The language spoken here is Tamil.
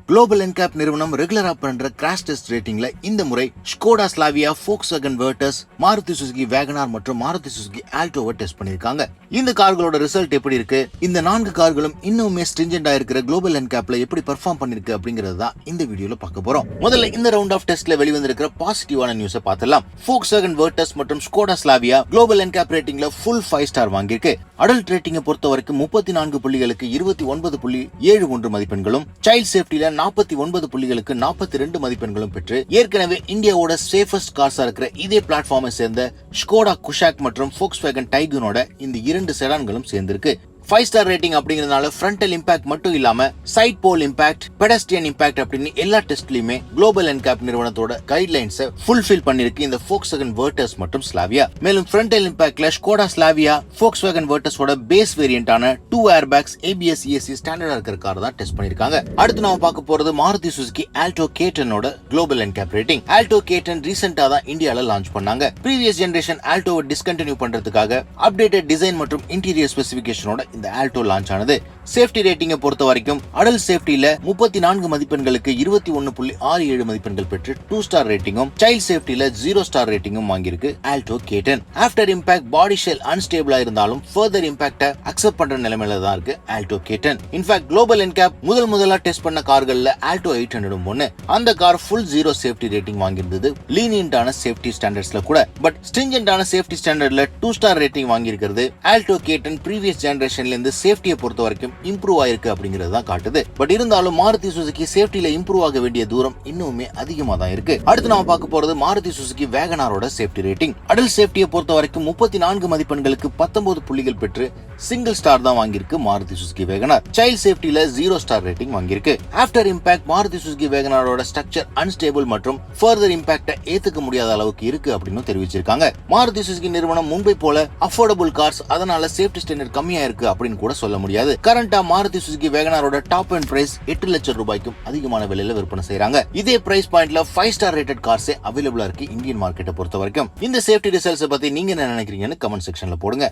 Global NCAP நிறுவனம் ரெகுலரா பண்ற கிராஷ் டெஸ்ட் ரேட்டிங்ல இந்த முறை Skoda Slavia, Volkswagen Virtus, Maruti Suzuki Wagon R மற்றும் Maruti Suzuki Alto டெஸ்ட் பண்ணிருக்காங்க. இந்த கார்களோட ரிசல்ட் எப்படி இருக்கு, இந்த 4 கார்களும் இன்னுமே ஸ்ட்ரிஞ்சென்ட்டா இருக்கிற Global NCAPல எப்படி பெர்ஃபார்ம் பண்ணிருக்கு அப்படிங்கறது தான் இந்த வீடியோல பார்க்க போறோம். முதல்ல இந்த ரவுண்ட் ஆஃப் டெஸ்ட்ல வெளிவந்திருக்கிற பாசிட்டிவான நியூஸை பார்த்தலாம். Volkswagen Virtus மற்றும் Skoda Slavia Global NCAP ரேட்டிங்ல ஃபுல் 5 ஸ்டார் வாங்கியிருக்கு. அடல்ட் ரேட்டிங்கை பொறுத்த வரைக்கும் 34 புள்ளிகளுக்கு 29.71 மதிப்பெண்களும், சைல்ட் சேஃப்டில 49 புள்ளிகளுக்கு 42 மதிப்பெண்களும் பெற்று ஏற்கனவே இந்தியாவோட சேஃபஸ்ட் கார்ஸா இருக்கிற இதே பிளாட்ஃபார்மை சேர்ந்த ஸ்கோடா குஷாக் மற்றும் Volkswagen டைகூனோட இந்த 2 செடான்களும் சேர்ந்திருக்கு. 5 ஸ்டார் ரேட்டிங் அப்படிங்கறதுனால ஃப்ரண்டல் இம்பாக்ட் மட்டும் இல்லாம side pole impact, pedestrian impact அப்படின்னு எல்லா டெஸ்ட்லயுமே குளோபல் NCAP நிறுவனத்தோட கைட்லைன்ஸை ஃபுல்ஃபில் பண்ணிருக்கு இந்த Volkswagen Virtus மற்றும் Slavia. மேலும் ஃப்ரண்டல் இம்பாக்ட்ல Skoda Slavia, Volkswagen Virtus ஓட பேஸ் வேரியண்டான 2 ஏர்பேக்ஸ், ABS, ESC ஸ்டாண்டர்டா இருக்கிற கார் தான் டெஸ்ட் பண்ணிருக்காங்க. அடுத்து நாம பார்க்க போறது Maruti Suzuki Alto K10 ஓட global NCAP rating. Alto K10 ரீசெண்டா தான் இந்தியால லான்ச் பண்ணாங்க. ப்ரீவியஸ் ஜெனரேஷன் ஆல்டோவை டிஸ்கண்டினியூ பண்றதுக்காக அப்டேட்டட் டிசைன் மற்றும் இன்டீரியர் ஸ்பெசிபிகேஷனோட இந்த ஆல்டோ லான்ச் ஆனது. சேஃப்டி ரேட்டிங்கை பொறுத்த வரைக்கும் அடல்ட் சேஃப்டில 34 மதிப்பெண்களுக்கு 21.67 மதிப்பெண்கள் பெற்று 2 ஸ்டார் ரேட்டிங்கும், சைல்ட் சேஃப்டில 0 ஸ்டார் ரேட்டிங்கும் வாங்கியிருக்கு Alto K10. After impact body shell அன்ஸ்டேபிளா இருந்தாலும் ஃபர்தர் இம்பாக்ட அக்செப்ட் பண்ற நிலைமையில தான் இருக்கு Alto K10. In fact global NCAP முதலா டெஸ்ட் பண்ண கார்கள்ல ஆல்டோ 800 ஒன்னு. அந்த கார் ஃபுல் 0 சேஃப்டி ரேட்டிங் வாங்கியிருந்தது லீனியன்டான சேஃப்டி ஸ்டாண்டர்ட்ஸ்ல கூட. பட் ஸ்ட்ரிஞ்சென்ட்டான சேஃப்டி ஸ்டாண்டர்ட்ல 2 ஸ்டார் ரேட்டிங் வாங்கியிருக்கிறது ஆல்டோ K10 ப்ரீவியஸ் ஜெனரேஷன்ல இருந்து சேஃப்டியை பொறுத்த வரைக்கும் இம்ப்ரூவ் ஆயிருக்கு அப்படிங்கிறது தான் காட்டுது. பட் இருந்தாலும் மாருதி சுசுகி சேஃப்டில இம்ப்ரூவ் ஆக வேண்டிய தூரம் இன்னுமே அதிகமா தான் இருக்கு. அடுத்து நாம பார்க்க போறது மாருதி சுசுகி Wagon R ஓட சேஃப்டி ரேட்டிங். அடல்ட் சேஃப்டியை பொறுத்த வரைக்கும் 34 மதிப்பெண்களுக்கு 19 புள்ளிகள் பெற்று சிங்கிள் ஸ்டார் தான் வாங்கியிருக்கு Maruti Suzuki Wagon R. Child சேஃப்டில 0 ஸ்டார் ரேட்டிங் வாங்கியிருக்கு. After impact Maruti Suzuki Wagon R ஓட ஸ்ட்ரக்சர் அன்ஸ்டேபிள் மற்றும் ஃபர்தர் இம்பாக்ட ஏத்துக்க முடியாத அளவுக்கு இருக்கு அப்படின்னு தெரிவிச்சிருக்காங்க. மாருதி சுசுகி நிறுவனம் முன்பை போல அஃபோர்டபுள் கார்ஸ், அதனால சேஃப்டி ஸ்டாண்டர்ட் கம்மியா இருக்கு அப்படின்னு கூட சொல்ல முடியாது. கரண்டா மாருதி சுசுகி Wagon R ஓட டாப் எண்ட் பிரைஸ் 8 லட்சம் ரூபாய்க்கும் அதிகமான விலையில விற்பனை செய்றாங்க. இதே பிரைஸ் பாயிண்ட்ல 5 ஸ்டார் ரேட்டட் கார்ஸே அவைலபிளா இருக்கு இந்தியன் மார்க்கெட்டை பொறுத்த வரைக்கும். இந்த சேஃப்டி ரிசல்ட்ஸ் பத்தி நீங்க என்ன நினைக்கிறீங்கன்னு கமெண்ட் செக்ஷன்ல போடுங்க.